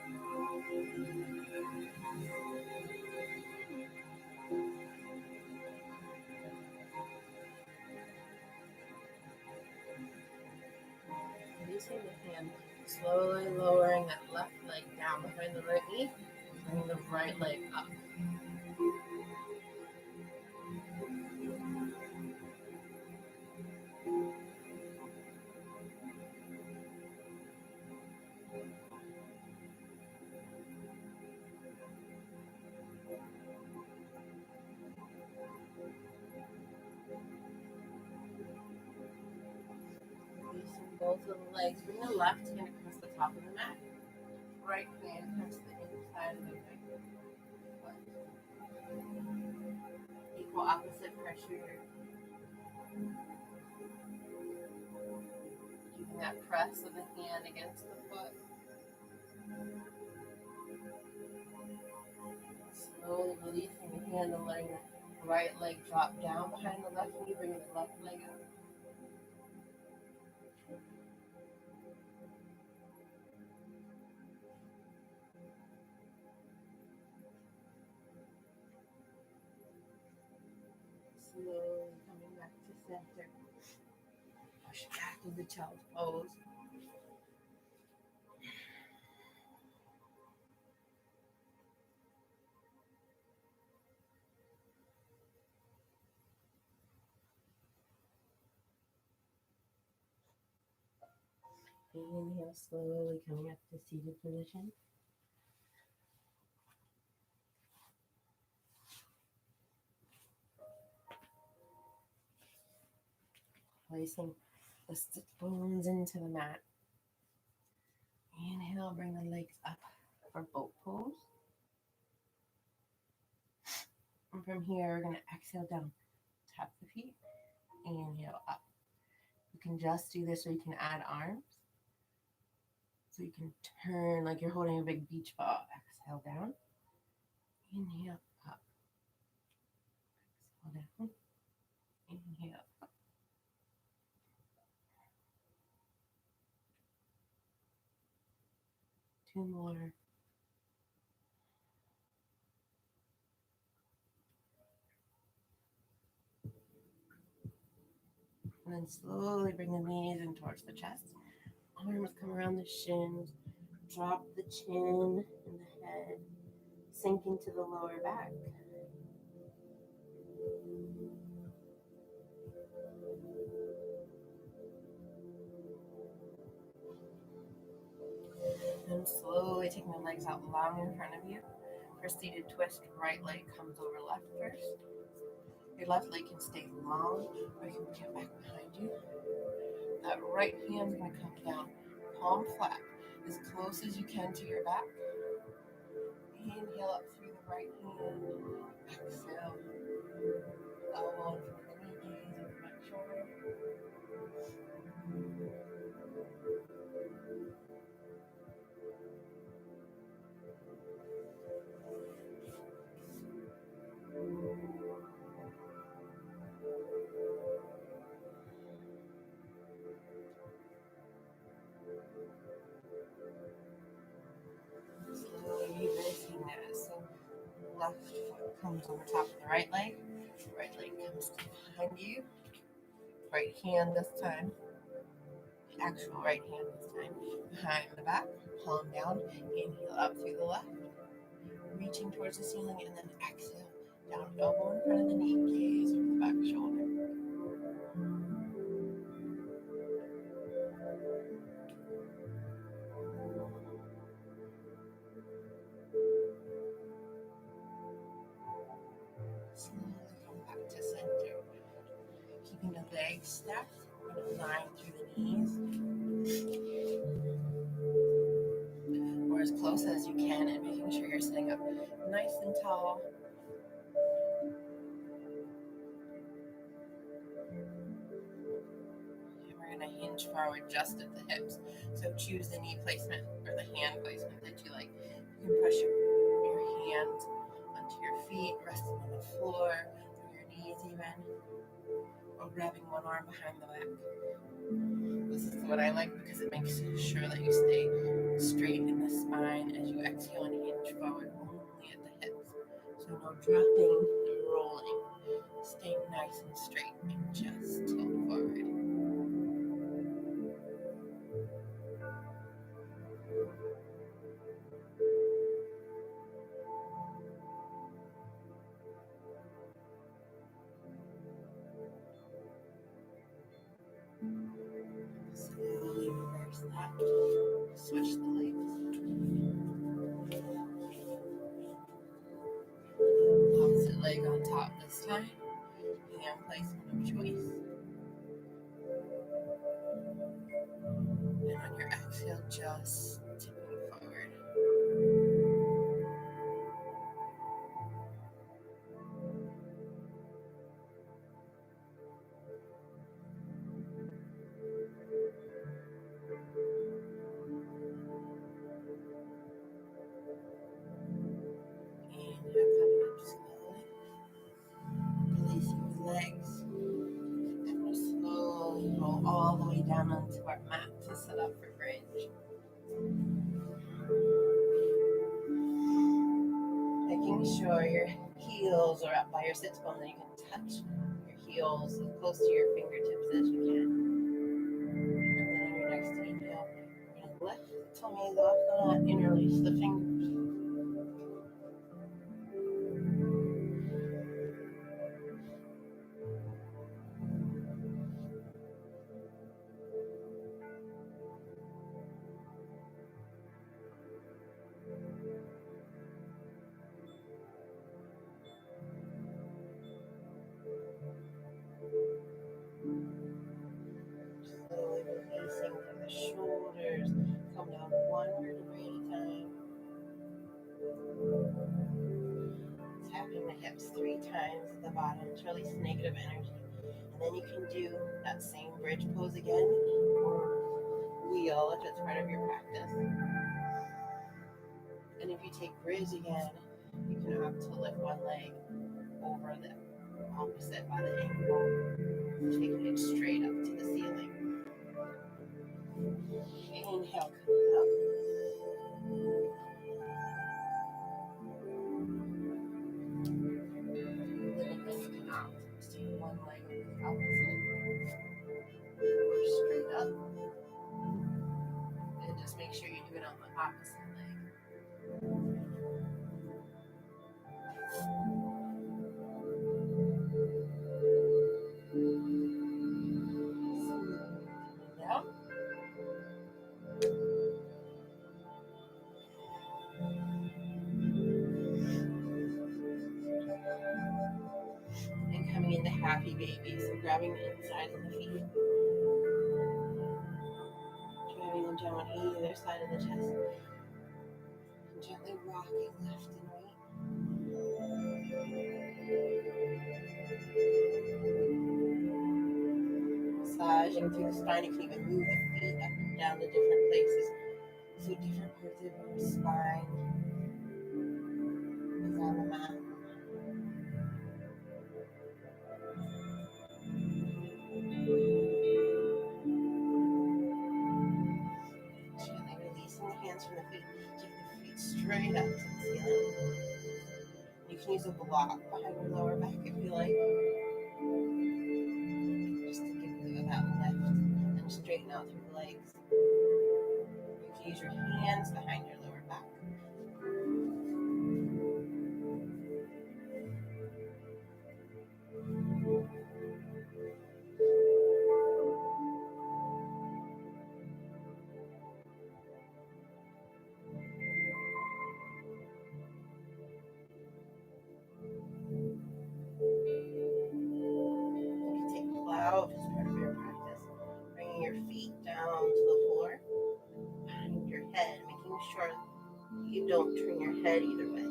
Releasing the hand, slowly lowering that left leg down behind the right knee, bringing the right leg up. Releasing both of the legs, bring the left hand across the top of the mat. Right hand comes to the inside of the right foot. Equal opposite pressure here. Keeping that press of the hand against the foot. Slowly releasing the hand and letting the right leg drop down behind the left knee, bringing the left leg up. Slowly coming back to center. Push back into child's pose. Inhale, slowly coming up to seated position. Placing the sit bones into the mat. Inhale, bring the legs up for boat pose. And from here, we're going to exhale down. Tap the feet. Inhale up. You can just do this or you can add arms. So you can turn like you're holding a big beach ball. Exhale down. Inhale up. Exhale down. Inhale up. Two more. And then slowly bring the knees in towards the chest. Arms come around the shins. Drop the chin and the head. Sink into the lower back. And slowly taking the legs out long in front of you. For seated twist, right leg comes over left first. Your left leg can stay long, or you can bring it back behind you. That right hand's going to come down, palm flat, as close as you can to your back. Inhale up through the right hand. Exhale. Elbow in front of the knee, gaze over back shoulder. Slowly reversing that. So left foot comes over top of the right leg comes to behind you. Right hand this time. The actual right hand this time. Behind the back. Palm down. Inhale up through the left. Reaching towards the ceiling and then exhale. Down, elbow in front of the knee. Gaze over the back shoulder. Slowly come back to center. Keeping the legs stacked. Line through the knees. Or as close as you can and making sure you're sitting up nice and tall. And we're going to hinge forward just at the hips. So choose the knee placement or the hand placement that you like. You can push your hands onto your feet, resting on the floor, or your knees even, or grabbing one arm behind the back. This is what I like because it makes sure that you stay straight in the spine as you exhale and hinge forward only at the hips. So no dropping, no rolling. Stay nice and straight and just tilt forward. Slowly reverse that. Switch the legs. Opposite leg on top this time. Hand placement of choice. And on your exhale, just tipping forward. And you're coming up slowly. Releasing the legs. And we'll slowly roll all the way down onto our mat to set up for bridge. Making sure your heels are up by your sits bone, that you can touch your heels as close to your fingertips as you can. And then on your next inhale, you're going to lift the tummies off the mat and release the fingers. bottom to release negative energy. And then you can do that same bridge pose again, or wheel if it's part of your practice. And if you take bridge again, you can opt to lift one leg over the opposite by the ankle, taking it straight up to the ceiling. Inhale, coming up. Then you can opt to take one leg over the opposite, or straight up. And just make sure you do it on the opposite leg. Down. And coming into happy baby, so grabbing the insides of the feet, driving them down either side of the chest, and gently rocking left and right. Massaging through the spine. You can even move the feet up and down to different places, so different parts of your spine is on the mat. Gently releasing the hands from the feet. Take the feet straight up to the ceiling. You can use a block behind your lower back if you like, just to give you that lift and straighten out through the legs. You can use your hands behind your lower back. Out as part of your practice, bringing your feet down to the floor, behind your head, making sure you don't turn your head either way.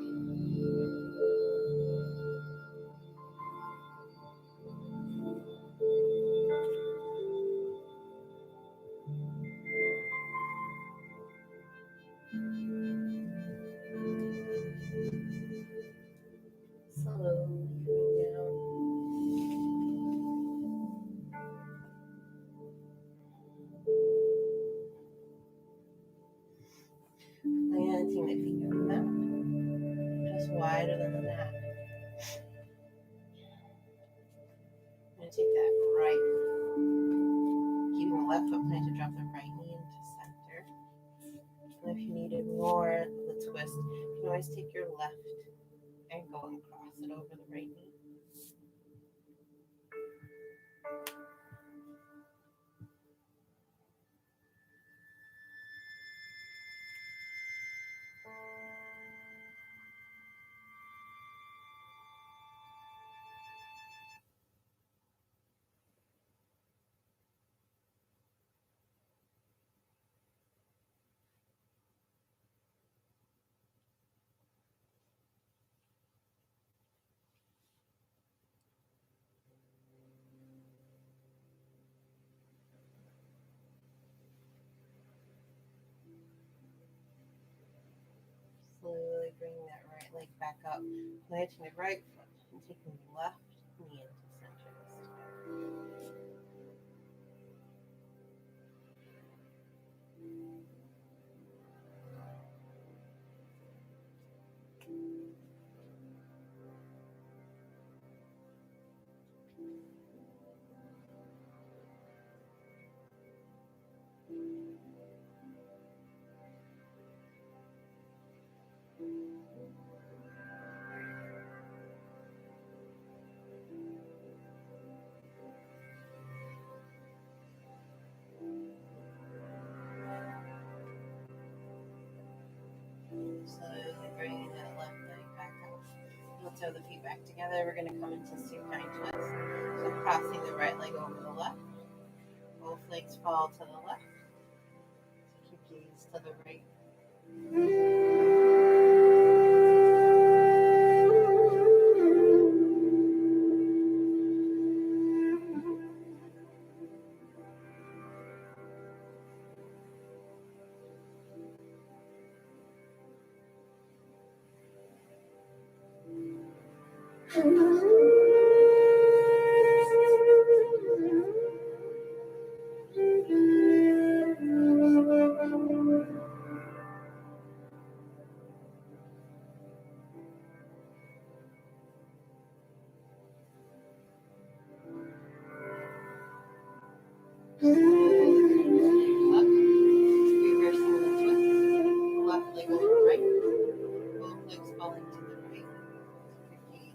Slowly coming down. Planting the feet on the mat, just wider than the mat. I'm going to take that right, keeping the left foot planted, drop the right knee into center. And if you needed more of the twist, you can always take your left ankle and cross it over the right knee. Slowly bringing that right leg back up, planting the right foot and taking the left knee into center this time. Slowly bringing that left leg back up. Let's throw the feet back together. We're going to come into supine twist. So crossing the right leg over the left. Both legs fall to the left. Keep gaze to the right. Up, reversing the twist. Left leg over right. Both legs falling to the right. Your gaze.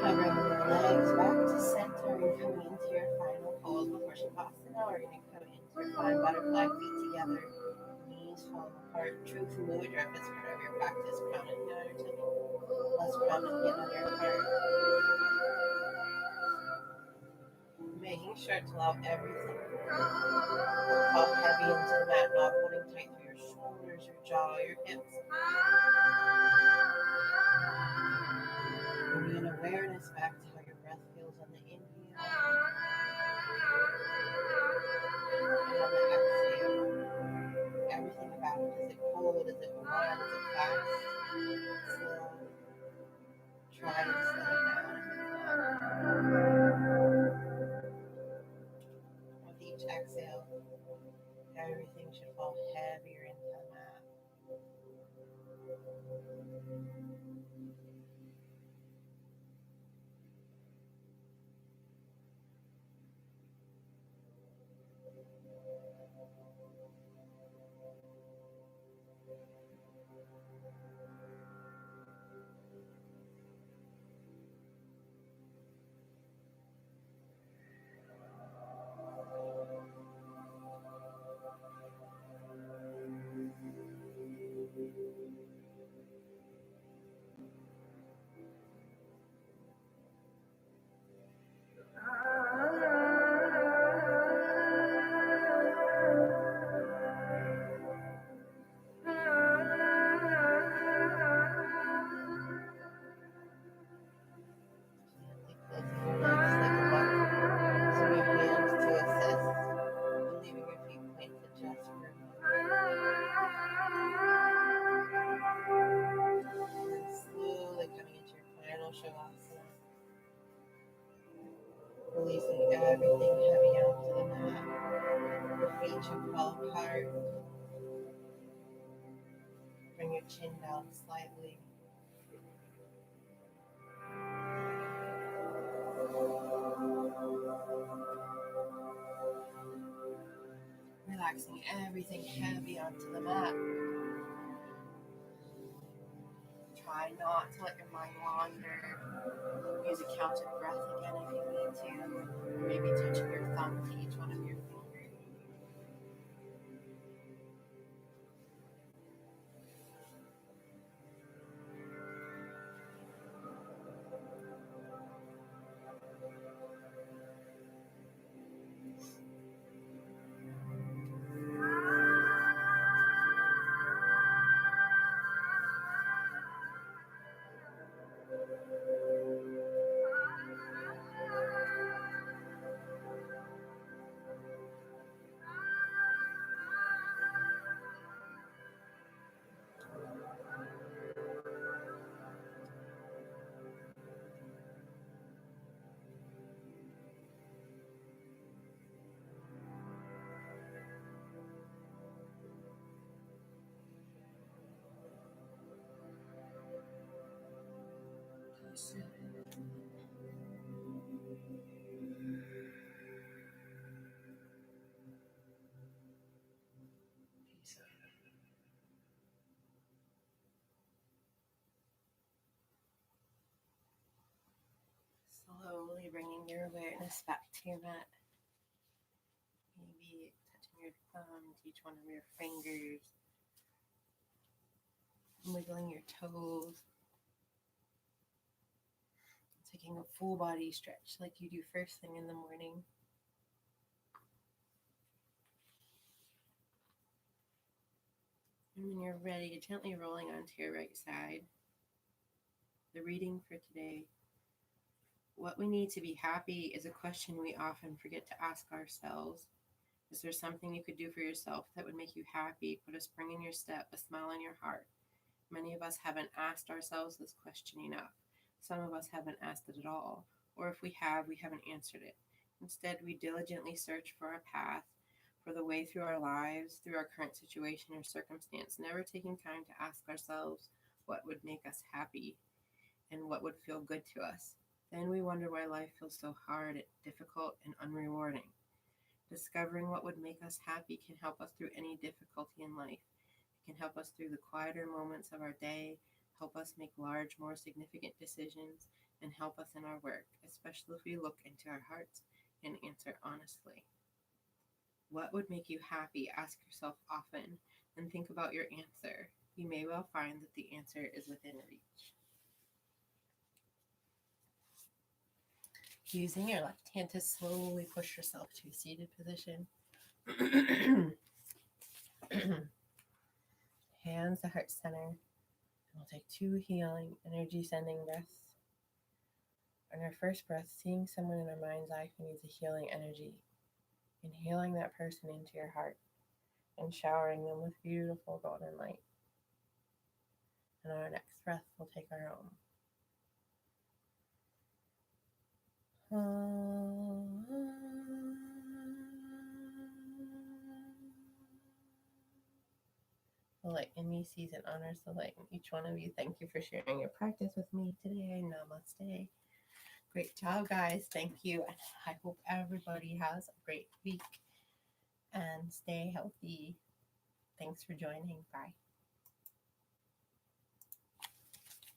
Hovering the legs back to center and coming into your final pose before Shavasana. We're going to come into your flying butterfly, feet together, knees fall apart. Truth mudra if it's part of your practice. Prominent the undertaking, less prominent the other part. Making sure to allow everything to fall heavy into the mat, not holding tight through your shoulders, your jaw, your hips. Bringing an awareness back to how your breath feels on the inhale and on the exhale. Everything about it. Is it cold? Is it warm? Is it fast? Slow. Try and slow it down if it's not. With each exhale, everything should fall heavier into the mat. Gently closing your legs like a button. Using your hands to assist and leaving your feet planted just for a moment. And then slowly coming into your final Shavasana. Releasing everything heavy onto the mat. Your feet should fall apart. Bring your chin down slightly. Relaxing everything heavy onto the mat. Try not to let your mind wander. Use a counted breath again if you need to. Or maybe touching your thumb to each one of your fingers. bringing your awareness back to your mat. Maybe touching your thumb to each one of your fingers, wiggling your toes, taking a full body stretch like you do first thing in the morning. And when you're ready, gently rolling onto your right side. The reading for today. What we need to be happy is a question we often forget to ask ourselves. Is there something you could do for yourself that would make you happy, put a spring in your step, a smile on your heart? Many of us haven't asked ourselves this question enough. Some of us haven't asked it at all, or if we have, we haven't answered it. Instead, we diligently search for our path, for the way through our lives, through our current situation or circumstance, never taking time to ask ourselves what would make us happy and what would feel good to us. Then we wonder why life feels so hard, difficult, and unrewarding. Discovering what would make us happy can help us through any difficulty in life. It can help us through the quieter moments of our day, help us make large, more significant decisions, and help us in our work, especially if we look into our hearts and answer honestly. What would make you happy? Ask yourself often and think about your answer. You may well find that the answer is within reach. Using your left hand to slowly push yourself to a seated position. Hands to heart center. And we'll take 2 healing, energy sending breaths. On our first breath, seeing someone in our mind's eye who needs a healing energy. Inhaling that person into your heart and showering them with beautiful golden light. And on our next breath, we'll take our own. The light in me sees and honors the light in each one of you. Thank you for sharing your practice with me today. Namaste. Great job, guys. Thank you. And I hope everybody has a great week and stay healthy. Thanks for joining. Bye.